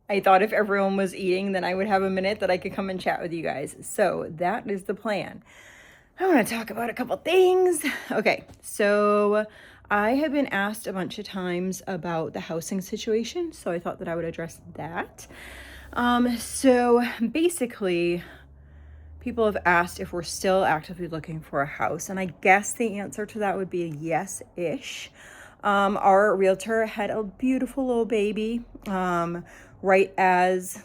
I thought if everyone was eating, then I would have a minute that I could come and chat with you guys. So that is the plan. I want to talk about a couple things. Okay, so I have been asked a bunch of times about the housing situation, so I thought that I would address that. So basically, people have asked if we're still actively looking for a house, and I guess the answer to that would be yes-ish. Our realtor had a beautiful little baby, right as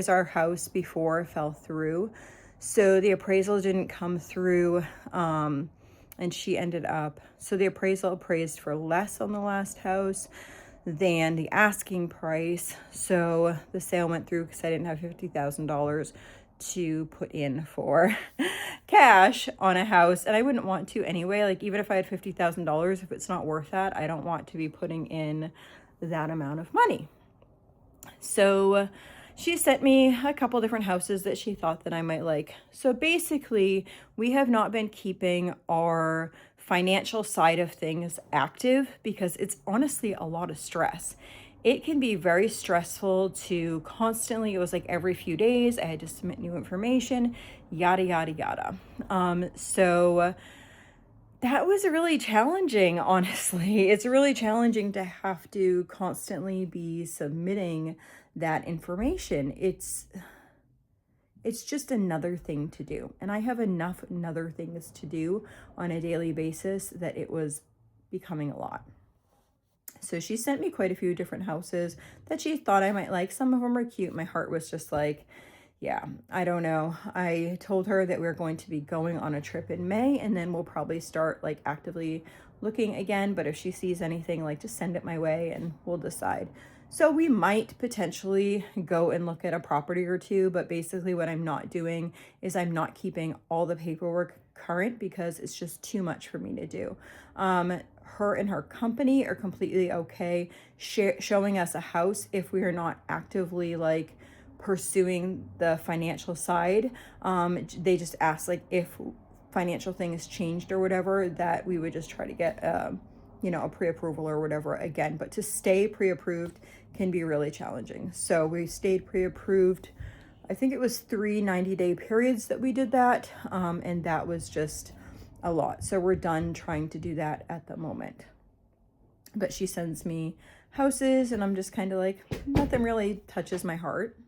our house before fell through. So the appraisal didn't come through, and so the appraisal appraised for less on the last house than the asking price. So the sale went through because I didn't have $50,000 to put in for cash on a house, and I wouldn't want to anyway. Like, even if I had $50,000, if it's not worth that, I don't want to be putting in that amount of money. So she sent me a couple different houses that she thought that I might like. So basically, we have not been keeping our financial side of things active because it's honestly a lot of stress. It can be very stressful to constantly, it was like every few days, I had to submit new information, yada, yada, yada. So that was really challenging, honestly. It's really challenging to have to constantly be submitting that information. It's just another thing to do. And I have enough other things to do on a daily basis that it was becoming a lot. So she sent me quite a few different houses that she thought I might like. Some of them are cute. My heart was just like, yeah, I don't know. I told her that we're going to be going on a trip in May, and then we'll probably start like actively looking again. But if she sees anything, like, just send it my way and we'll decide. So we might potentially go and look at a property or two, but basically what I'm not doing is I'm not keeping all the paperwork current because it's just too much for me to do. Her and her company are completely okay showing us a house if we are not actively like pursuing the financial side. They just ask like if financial things changed or whatever, that we would just try to get a pre-approval or whatever again. But to stay pre-approved can be really challenging. So we stayed pre-approved. I think it was 3 90-day periods that we did that, and that was just a lot. So we're done trying to do that at the moment. But she sends me houses, and I'm just kind of like, nothing really touches my heart.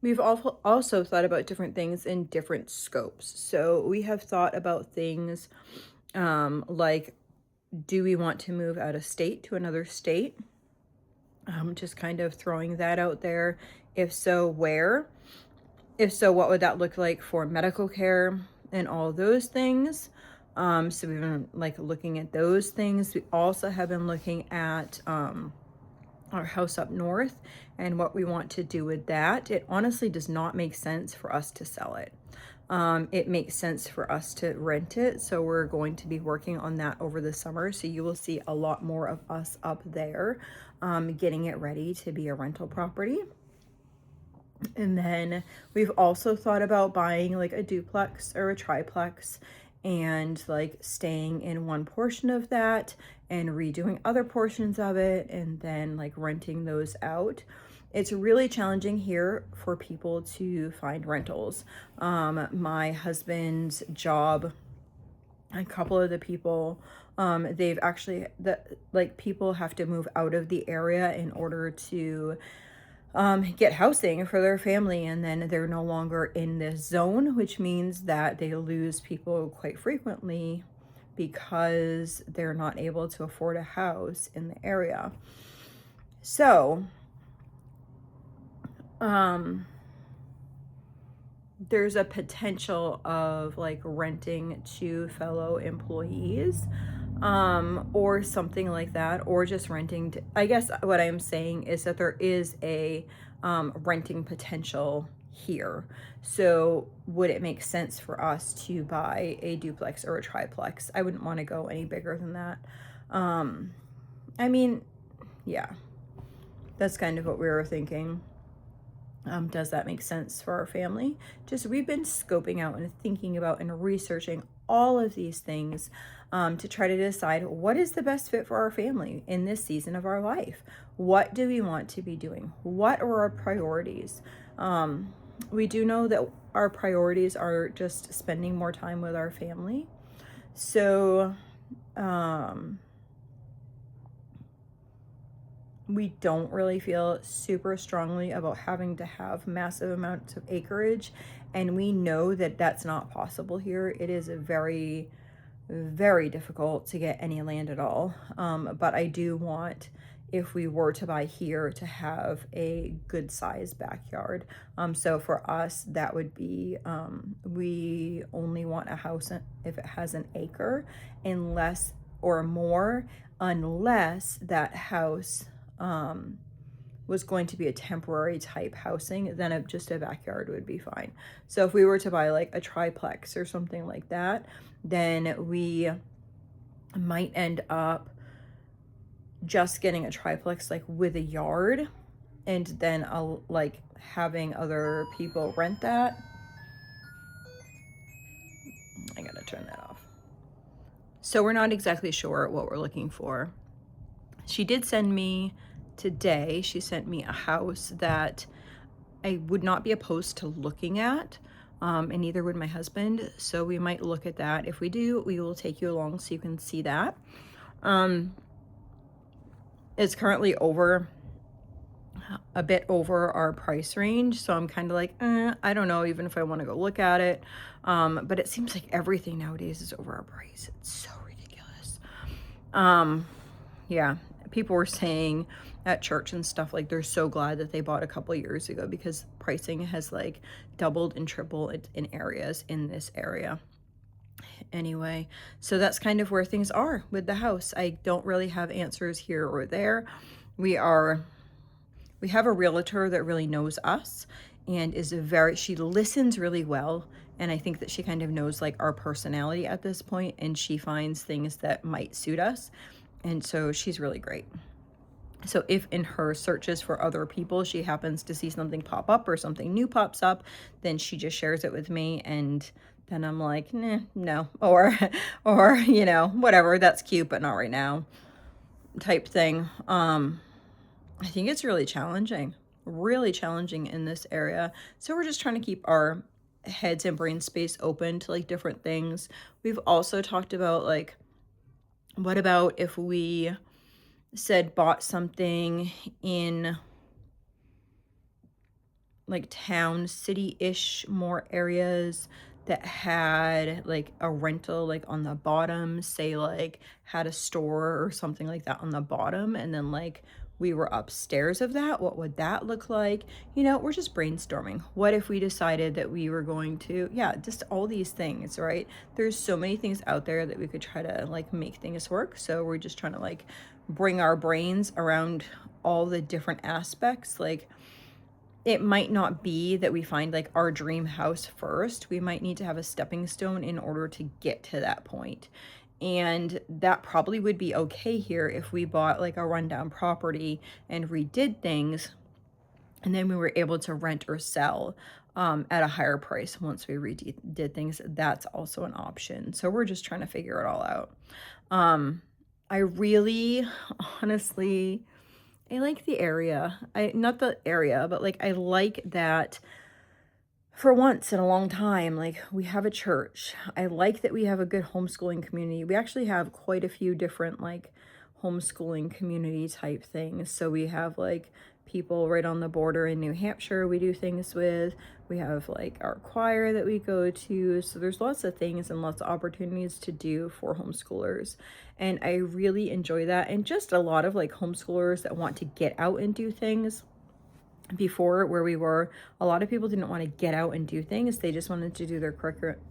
We've also thought about different things in different scopes. So we have thought about things like, do we want to move out of state to another state? Just kind of throwing that out there. If so, where? If so, what would that look like for medical care and all those things? So we've been like looking at those things. We also have been looking at our house up north and what we want to do with that. It honestly does not make sense for us to sell it. It makes sense for us to rent it. So we're going to be working on that over the summer. So you will see a lot more of us up there, getting it ready to be a rental property. And then we've also thought about buying like a duplex or a triplex and like staying in one portion of that and redoing other portions of it and then like renting those out. It's really challenging here for people to find rentals. My husband's job, a couple of the people, they've actually, people have to move out of the area in order to get housing for their family, and then they're no longer in this zone, which means that they lose people quite frequently because they're not able to afford a house in the area. So there's a potential of like renting to fellow employees, or something like that, or just renting to, I guess what I'm saying is that there is a renting potential here. So would it make sense for us to buy a duplex or a triplex? I wouldn't want to go any bigger than that. I mean, yeah, that's kind of what we were thinking. Does that make sense for our family? Just, we've been scoping out and thinking about and researching all of these things. to try to decide what is the best fit for our family in this season of our life. What do we want to be doing? What are our priorities? We do know that our priorities are just spending more time with our family. So, we don't really feel super strongly about having to have massive amounts of acreage, and we know that that's not possible here. It is a very, very difficult to get any land at all. But I do want, if we were to buy here, to have a good sized backyard. So for us, that would be, we only want a house if it has an acre, unless, or more, unless that house was going to be a temporary type housing, then just a backyard would be fine. So if we were to buy like a triplex or something like that, then we might end up just getting a triplex like with a yard, and then like having other people rent that. I gotta turn that off. So we're not exactly sure what we're looking for. She did send me today, she sent me a house that I would not be opposed to looking at, and neither would my husband. So we might look at that. If we do, we will take you along so you can see that. It's currently a bit over our price range, so I'm kind of like, I don't know even if I want to go look at it. But it seems like everything nowadays is over our price. It's so ridiculous. Yeah, people were saying at church and stuff, like they're so glad that they bought a couple years ago, because pricing has like doubled and tripled in areas in this area. Anyway, so that's kind of where things are with the house. I don't really have answers here or there. We have a realtor that really knows us and she listens really well. And I think that she kind of knows like our personality at this point, and she finds things that might suit us. And so she's really great. So if in her searches for other people, she happens to see something pop up or something new pops up, then she just shares it with me, and then I'm like, nah, no, or, you know, whatever, that's cute, but not right now type thing. I think it's really challenging in this area. So we're just trying to keep our heads and brain space open to like different things. We've also talked about like, what about if we said bought something in like town, city-ish more areas that had like a rental like on the bottom, say like had a store or something like that on the bottom, and then like we were upstairs of that, what would that look like? You know, we're just brainstorming. What if we decided that we were going to, yeah, just all these things, right? There's so many things out there that we could try to like make things work. So we're just trying to like bring our brains around all the different aspects. Like, it might not be that we find like our dream house first. We might need to have a stepping stone in order to get to that point. And that probably would be okay here if we bought like a rundown property and redid things, and then we were able to rent or sell at a higher price once we redid things. That's also an option. So we're just trying to figure it all out. I really, honestly, I like the area. Not the area, but like I like that for once in a long time, like we have a church. I like that we have a good homeschooling community. We actually have quite a few different like homeschooling community type things. So we have like people right on the border in New Hampshire we do things with. We have like our choir that we go to. So there's lots of things and lots of opportunities to do for homeschoolers. And I really enjoy that. And just a lot of like homeschoolers that want to get out and do things. Before, where we were, a lot of people didn't want to get out and do things. They just wanted to do their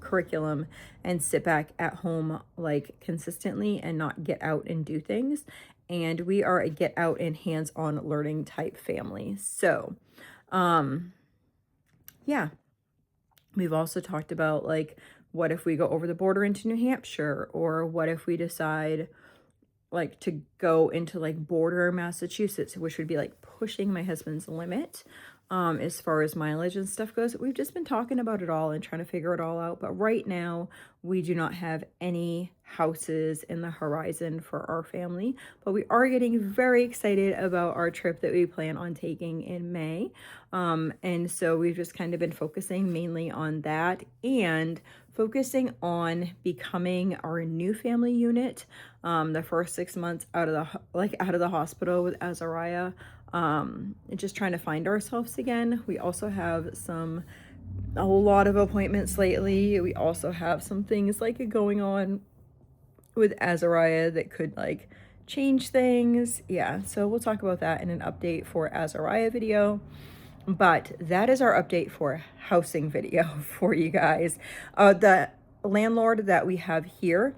curriculum and sit back at home like consistently and not get out and do things. And we are a get out and hands-on learning type family. So yeah, we've also talked about like, what if we go over the border into New Hampshire, or what if we decide like to go into like border Massachusetts, which would be like pushing my husband's limit. as far as mileage and stuff goes. We've just been talking about it all and trying to figure it all out. But right now, we do not have any houses in the horizon for our family. But we are getting very excited about our trip that we plan on taking in May. And so we've just kind of been focusing mainly on that and focusing on becoming our new family unit. The first 6 months out of the hospital with Azariah, and just trying to find ourselves again. We also have a lot of appointments lately. We also have some things like going on with Azariah that could like change things. Yeah, so we'll talk about that in an update for Azariah video. But that is our update for housing video for you guys. The landlord that we have here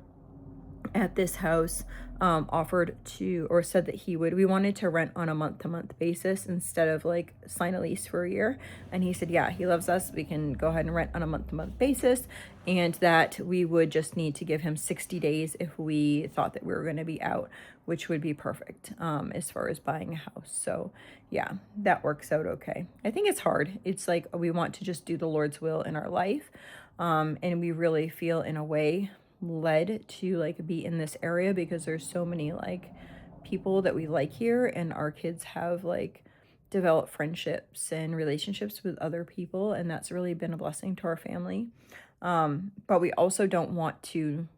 at this house offered to, or said that we wanted to rent on a month-to-month basis instead of like sign a lease for a year. And he said, yeah, he loves us. We can go ahead and rent on a month-to-month basis, and that we would just need to give him 60 days if we thought that we were going to be out, which would be perfect as far as buying a house. So yeah, that works out okay. I think it's hard. It's like we want to just do the Lord's will in our life. And we really feel in a way led to like be in this area because there's so many like people that we like here, and our kids have like developed friendships and relationships with other people, and that's really been a blessing to our family. But we also don't want to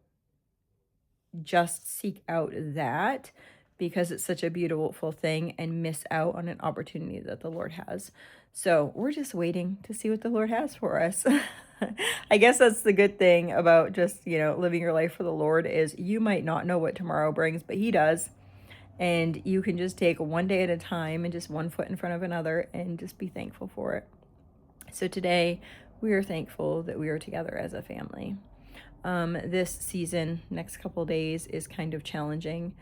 just seek out that because it's such a beautiful thing and miss out on an opportunity that the Lord has. So we're just waiting to see what the Lord has for us. I guess that's the good thing about just, living your life for the Lord is you might not know what tomorrow brings, but he does. And you can just take one day at a time and just one foot in front of another and just be thankful for it. So today we are thankful that we are together as a family. This season, next couple days, is kind of challenging.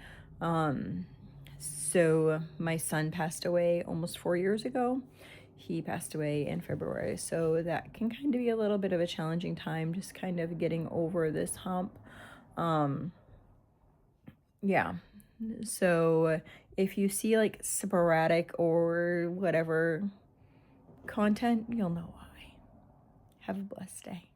So my son passed away almost 4 years ago. He passed away in February, so that can kind of be a little bit of a challenging time, just kind of getting over this hump. Yeah, so if you see like sporadic or whatever content, you'll know why. Have a blessed day.